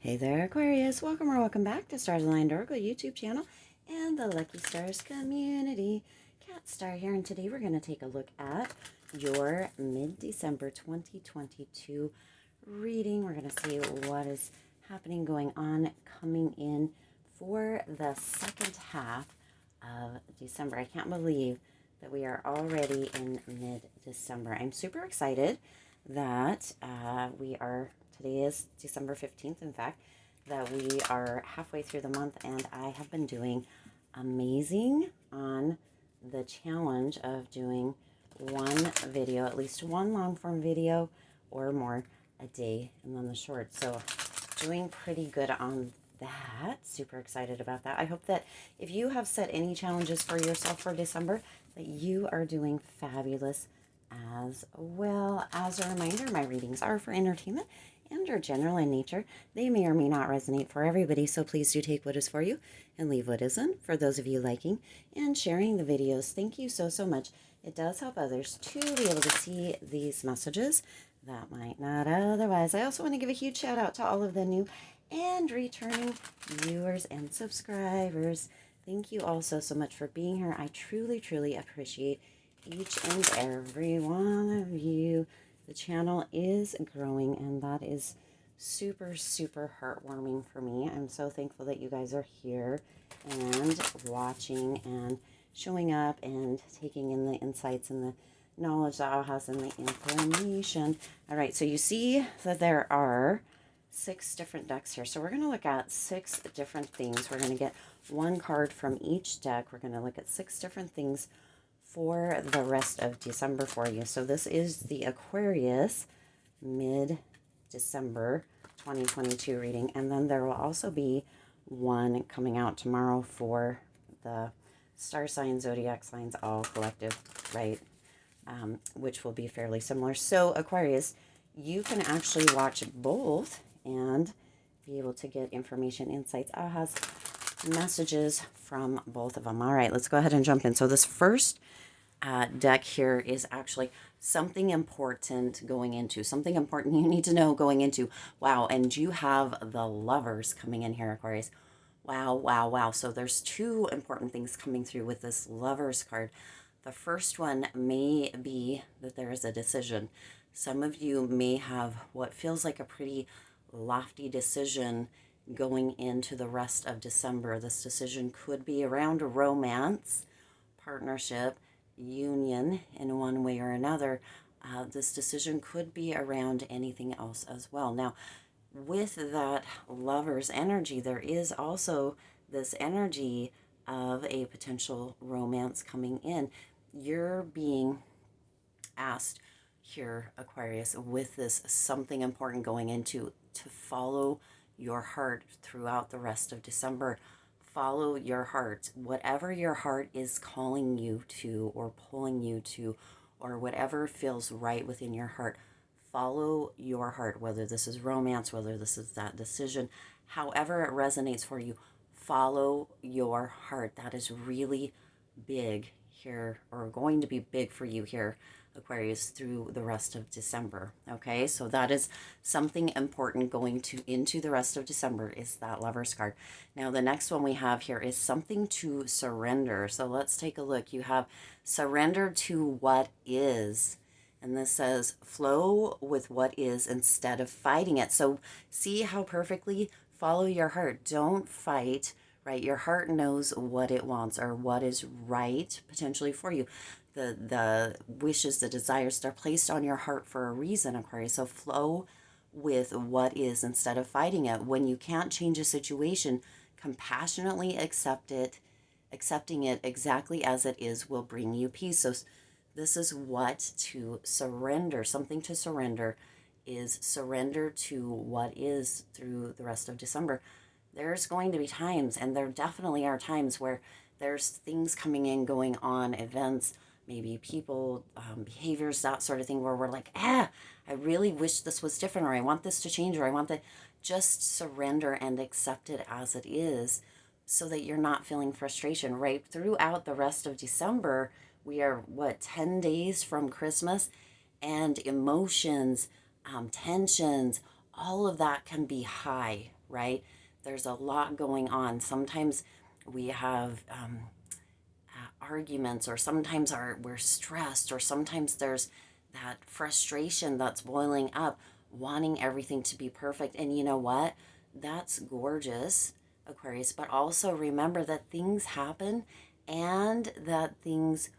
Hey there, Aquarius. Welcome or welcome back to Stars Aligned Oracle YouTube channel and the Lucky Stars community. Cat Star here, and today we're going to take a look at your mid-December 2022 reading. We're going to see what is happening, going on, coming in for the second half of December. I can't believe that we are already in mid-December. I'm super excited that today is December 15th, in fact, that we are halfway through the month, and I have been doing amazing on the challenge of doing one video, at least one long form video or more a day, and then the short. So doing pretty good on that. Super excited about that. I hope that if you have set any challenges for yourself for December, that you are doing fabulous as well. As a reminder, my readings are for entertainment and are general in nature. They may or may not resonate for everybody, so please do take what is for you and leave what isn't. For those of you liking and sharing the videos, thank you so much. It does help others to be able to see these messages that might not otherwise. I also want to give a huge shout out to all of the new and returning viewers and subscribers. Thank you all so much for being here. I truly appreciate each and every one of you. The channel is growing, and that is super heartwarming for me. I'm so thankful that you guys are here and watching and showing up and taking in the insights and the knowledge that all has and the information. All right, so you see that there are 6 different decks here. So we're going to look at 6 different things. We're going to get one card from each deck. We're going to look at 6 different things for the rest of December for you. So this is the Aquarius mid-December 2022 reading. And then there will also be one coming out tomorrow for the star signs, zodiac signs, all collective, right? Which will be fairly similar. So Aquarius, you can actually watch both and be able to get information, insights, ahas, messages from both of them. All right, let's go ahead and jump in. So this first deck here is actually something important going into, something important you need to know going into. Wow, and you have the Lovers coming in here, Aquarius. Wow. So there's 2 important things coming through with this Lovers card. The first one may be that there is a decision. Some of you may have what feels like a pretty lofty decision going into the rest of December. This decision could be around romance, partnership, union in one way or another. This decision could be around anything else as well. Now, with that Lover's energy, there is also this energy of a potential romance coming in. You're being asked here, Aquarius, with this something important going into, to follow your heart throughout the rest of December. Follow your heart. Whatever your heart is calling you to or pulling you to, or whatever feels right within your heart, follow your heart, whether this is romance, whether this is that decision, however it resonates for you, follow your heart. That is really big here, or going to be big for you here, Aquarius, through the rest of December. Okay, so that is something important going into the rest of December, is that Lovers card. Now the next one we have here is something to surrender. So let's take a look. You have surrender to what is, and this says flow with what is instead of fighting it. So see how perfectly follow your heart. Don't fight, right? Your heart knows what it wants or what is right potentially for you. The wishes, the desires, they're placed on your heart for a reason, Aquarius. So flow with what is instead of fighting it. When you can't change a situation, compassionately accept it. Accepting it exactly as it is will bring you peace. So this is what to surrender. Something to surrender is surrender to what is through the rest of December. There's going to be times, and there definitely are times, where there's things coming in, going on, events, maybe people, behaviors, that sort of thing, where we're like, I really wish this was different, or I want this to change, or I want that. Just surrender and accept it as it is, so that you're not feeling frustration, right? Throughout the rest of December, we are, 10 days from Christmas, and emotions, tensions, all of that can be high, right? There's a lot going on. Sometimes we have arguments, or sometimes we're stressed, or sometimes there's that frustration that's boiling up, wanting everything to be perfect. And you know what? That's gorgeous, Aquarius, but also remember that things happen, and that things,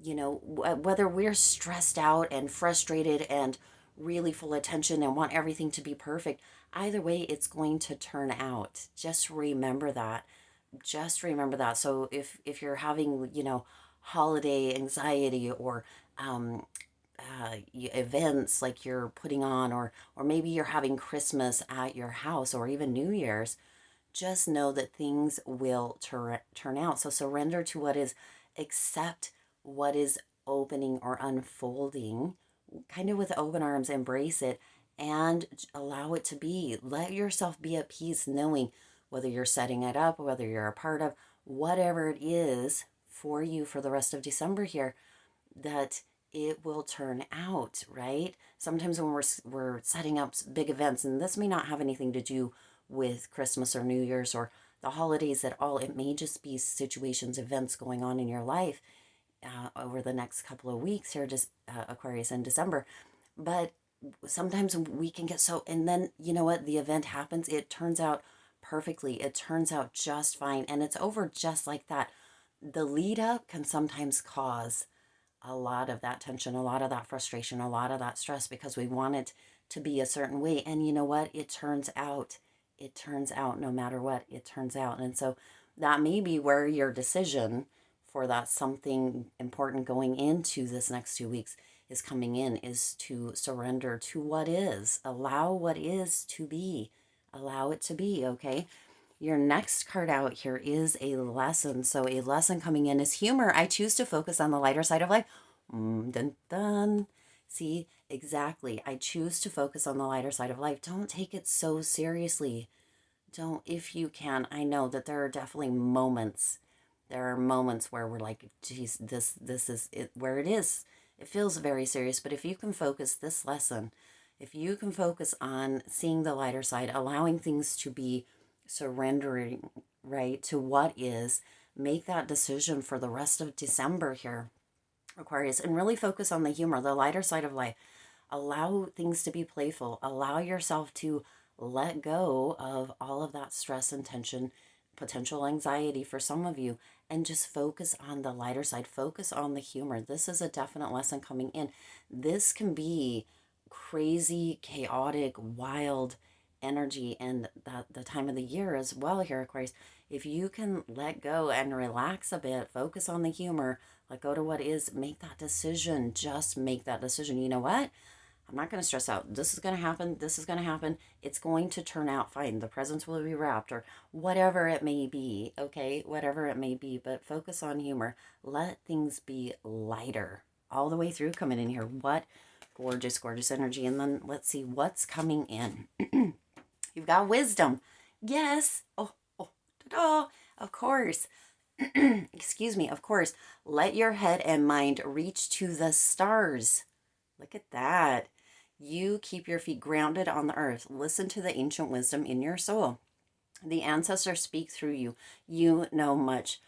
whether we're stressed out and frustrated and really full of tension and want everything to be perfect, either way, it's going to turn out. Just remember that. Just remember that. So if you're having, holiday anxiety, or events like you're putting on, or maybe you're having Christmas at your house, or even New Year's, just know that things will turn out. So surrender to what is, accept what is opening or unfolding, kind of with open arms, embrace it, and allow it to be. Let yourself be at peace, knowing whether you're setting it up, whether you're a part of, whatever it is for you for the rest of December here, that it will turn out, right? Sometimes when we're setting up big events, and this may not have anything to do with Christmas or New Year's or the holidays at all, it may just be situations, events going on in your life over the next couple of weeks here, just Aquarius in December. But sometimes we can get so, and then you know what? The event happens, it turns out perfectly, it turns out just fine, and it's over just like that. The lead up can sometimes cause a lot of that tension, a lot of that frustration, a lot of that stress, because we want it to be a certain way. And you know what? It turns out. It turns out no matter what, it turns out. And so that may be where your decision for that something important going into this next 2 weeks is coming in, is to surrender to what is. Allow what is to be. Allow it to be, okay? Your next card out here is a lesson. So a lesson coming in is humor. I choose to focus on the lighter side of life. Dun, dun. See, exactly. I choose to focus on the lighter side of life. Don't take it so seriously. Don't, if you can. I know that there are definitely moments. There are moments where we're like, geez, this is it, where it is. It feels very serious. But if you can focus this lesson, if you can focus on seeing the lighter side, allowing things to be, surrendering, right, to what is, make that decision for the rest of December here, Aquarius, and really focus on the humor, the lighter side of life. Allow things to be playful. Allow yourself to let go of all of that stress and tension, potential anxiety for some of you, and just focus on the lighter side. Focus on the humor. This is a definite lesson coming in. This can be crazy, chaotic, wild energy, and the time of the year as well here, Aquarius. If you can let go and relax a bit, focus on the humor, let go to what is, make that decision. Just make that decision. You know what? I'm not going to stress out. This is going to happen. This is going to happen. It's going to turn out fine. The presents will be wrapped, or whatever it may be. Okay, whatever it may be. But focus on humor. Let things be lighter all the way through. Coming in here. What gorgeous, gorgeous energy. And then let's see what's coming in. You've got wisdom. Yes. Oh, ta-da. Of course. Excuse me. Of course. Let your head and mind reach to the stars. Look at that. You keep your feet grounded on the earth. Listen to the ancient wisdom in your soul. The ancestors speak through you. You know much.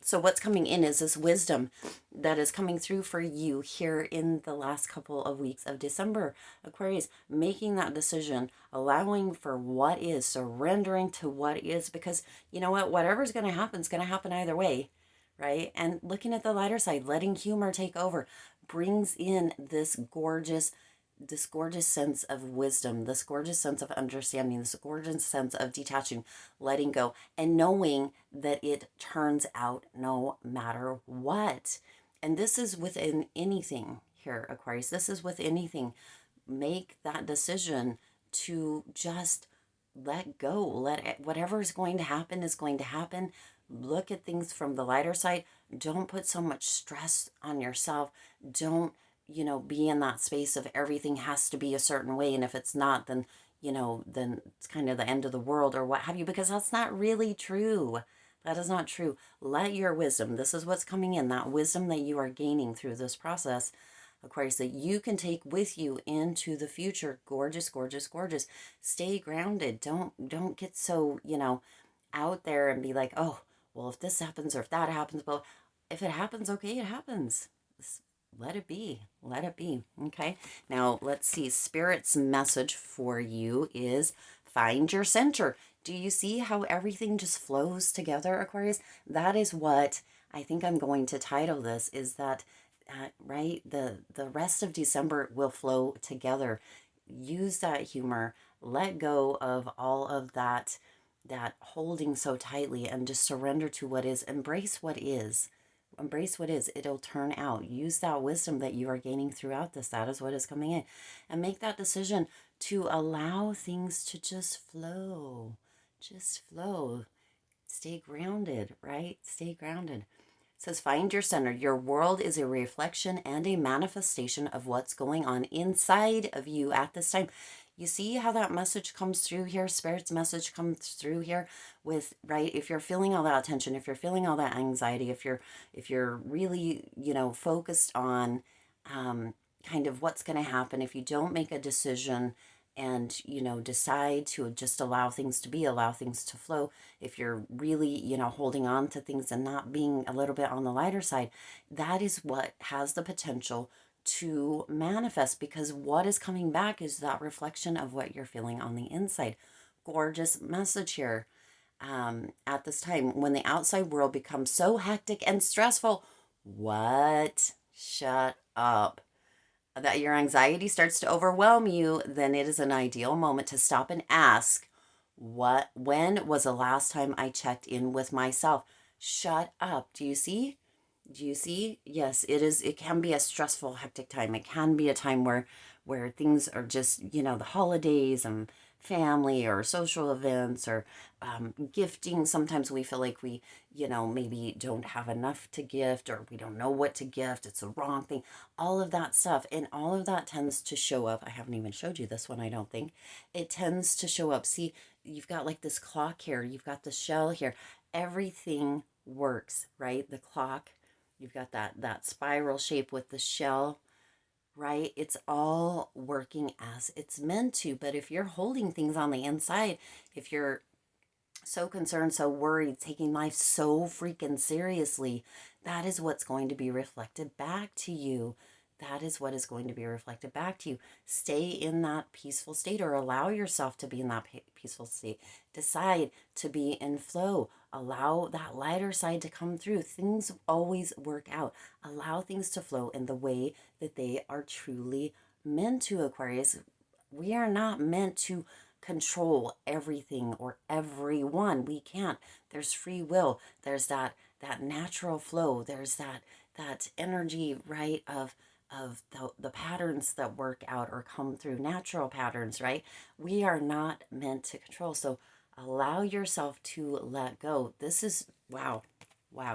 So what's coming in is this wisdom that is coming through for you here in the last couple of weeks of December. Aquarius, making that decision, allowing for what is, surrendering to what is, because you know what? Whatever's going to happen is going to happen either way, right? And looking at the lighter side, letting humor take over brings in this gorgeous sense of wisdom, this gorgeous sense of understanding, this gorgeous sense of detaching, letting go, and knowing that it turns out no matter what. And this is within anything here, Aquarius. This is with anything. Make that decision to just let go. Let it, whatever is going to happen is going to happen. Look at things from the lighter side. Don't put so much stress on yourself. Don't, be in that space of everything has to be a certain way. And if it's not, then, then it's kind of the end of the world or what have you, because that's not really true. That is not true. Let your wisdom, this is what's coming in, that wisdom that you are gaining through this process, Aquarius, that you can take with you into the future. Gorgeous, gorgeous, gorgeous. Stay grounded. Don't get so, out there and be like, oh, well, if this happens or if that happens, well, if it happens, okay, it happens. Let it be. Let it be. Okay. Now, let's see. Spirit's message for you is find your center. Do you see how everything just flows together, Aquarius? That is what I think I'm going to title this, is that, right? The rest of December will flow together. Use that humor. Let go of all of that holding so tightly, and just surrender to what is. Embrace what is. Embrace what is. It'll turn out. Use that wisdom that you are gaining throughout this. That is what is coming in. And make that decision to allow things to just flow. Just flow. Stay grounded, right? Stay grounded. It says, find your center. Your world is a reflection and a manifestation of what's going on inside of you at this time. You see how that message comes through here? Spirit's message comes through here with, right? If you're feeling all that tension, if you're feeling all that anxiety, if you're really, focused on kind of what's going to happen, if you don't make a decision and, decide to just allow things to be, allow things to flow, if you're really, holding on to things and not being a little bit on the lighter side, that is what has the potential to manifest, because what is coming back is that reflection of what you're feeling on the inside. Gorgeous message here. At this time, when the outside world becomes so hectic and stressful, what? Shut up. That your anxiety starts to overwhelm you, then it is an ideal moment to stop and ask, when was the last time I checked in with myself? Shut up. Do you see? Do you see? Yes, it is. It can be a stressful, hectic time. It can be a time where things are just, the holidays and family or social events or gifting. Sometimes we feel like we, maybe don't have enough to gift, or we don't know what to gift. It's the wrong thing. All of that stuff. And all of that tends to show up. I haven't even showed you this one, I don't think. It tends to show up. See, you've got like this clock here. You've got the shell here. Everything works, right? The clock. You've got that spiral shape with the shell, right? It's all working as it's meant to. But if you're holding things on the inside, if you're so concerned, so worried, taking life so freaking seriously, that is what's going to be reflected back to you. That is what is going to be reflected back to you. Stay in that peaceful state, or allow yourself to be in that peaceful state. Decide to be in flow. Allow that lighter side to come through. Things always work out. Allow things to flow in the way that they are truly meant to, Aquarius. We are not meant to control everything or everyone. We can't. There's free will. There's that natural flow. There's that energy, right, of the patterns that work out or come through, natural patterns, right? We are not meant to control. So allow yourself to let go. This is, wow,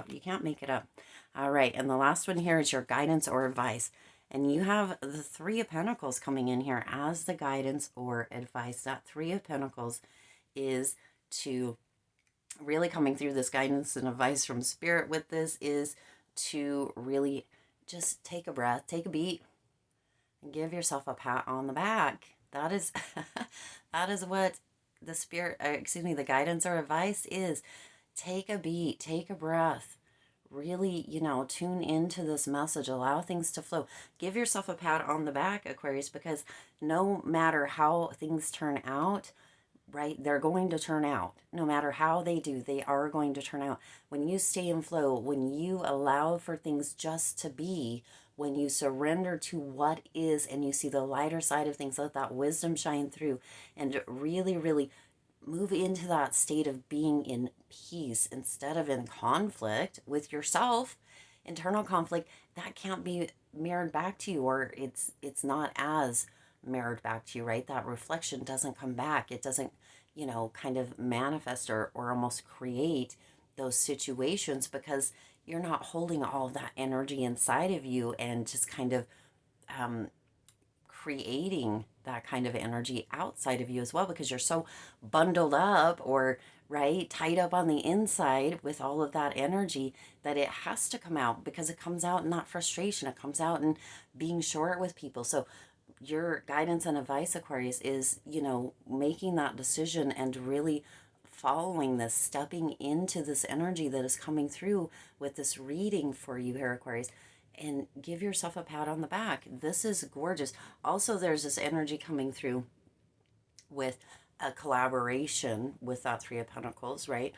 you can't make it up. All right, and the last one here is your guidance or advice. And you have the Three of Pentacles coming in here as the guidance or advice. That Three of Pentacles is to really coming through, this guidance and advice from Spirit with this is to really just take a breath, take a beat, and give yourself a pat on the back. That is that is what the Spirit, the guidance or advice is. Take a beat, take a breath. Really, tune into this message. Allow things to flow. Give yourself a pat on the back, Aquarius, because no matter how things turn out, right, they're going to turn out. No matter how they do, they are going to turn out. When you stay in flow, when you allow for things just to be, when you surrender to what is and you see the lighter side of things, let that wisdom shine through, and really, really move into that state of being in peace instead of in conflict with yourself, internal conflict, that can't be mirrored back to you, or it's not as mirrored back to you, right? That reflection doesn't come back. It doesn't, kind of manifest or almost create those situations, because you're not holding all of that energy inside of you and just kind of creating that kind of energy outside of you as well, because you're so bundled up, or right, tied up on the inside with all of that energy, that it has to come out, because it comes out in that frustration. It comes out in being short with people. So your guidance and advice, Aquarius, is, making that decision and really following this, stepping into this energy that is coming through with this reading for you here, Aquarius, and give yourself a pat on the back. This is gorgeous. Also, there's this energy coming through with a collaboration with that Three of Pentacles, right?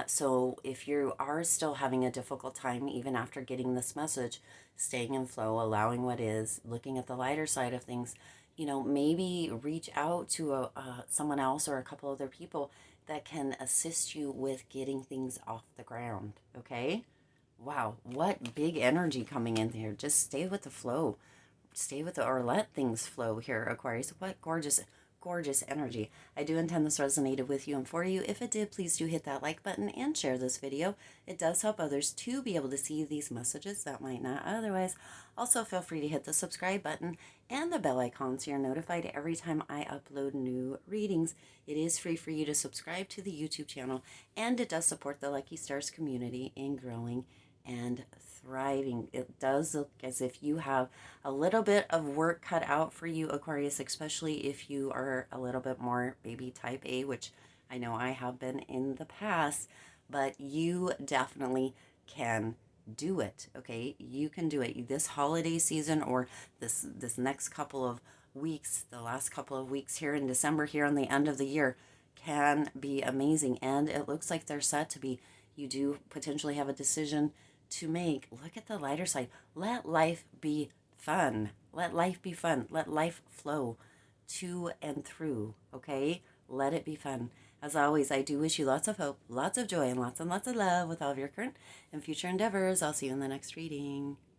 So if you are still having a difficult time, even after getting this message, staying in flow, allowing what is, looking at the lighter side of things, maybe reach out to someone else or a couple other people that can assist you with getting things off the ground, okay? Wow, what big energy coming in here. Just stay with the flow. Stay with it, or let things flow here, Aquarius. What gorgeous, gorgeous energy. I do intend this resonated with you and for you. If it did, please do hit that like button and share this video. It does help others to be able to see these messages that might not otherwise. Also, feel free to hit the subscribe button and the bell icon so you're notified every time I upload new readings. It is free for you to subscribe to the YouTube channel, and it does support the Lucky Stars community in growing and thriving. It does look as if you have a little bit of work cut out for you, Aquarius, especially if you are a little bit more maybe type A, which I know I have been in the past, but you definitely can do it. Okay, you can do it this holiday season, or this next couple of weeks, the last couple of weeks here in December, here on the end of the year, can be amazing. And it looks like they're set to be. You do potentially have a decision to make. Look at the lighter side. Let life be fun. Let life be fun. Let life flow to and through, okay? Let it be fun. As always, I do wish you lots of hope, lots of joy, and lots of love with all of your current and future endeavors. I'll see you in the next reading.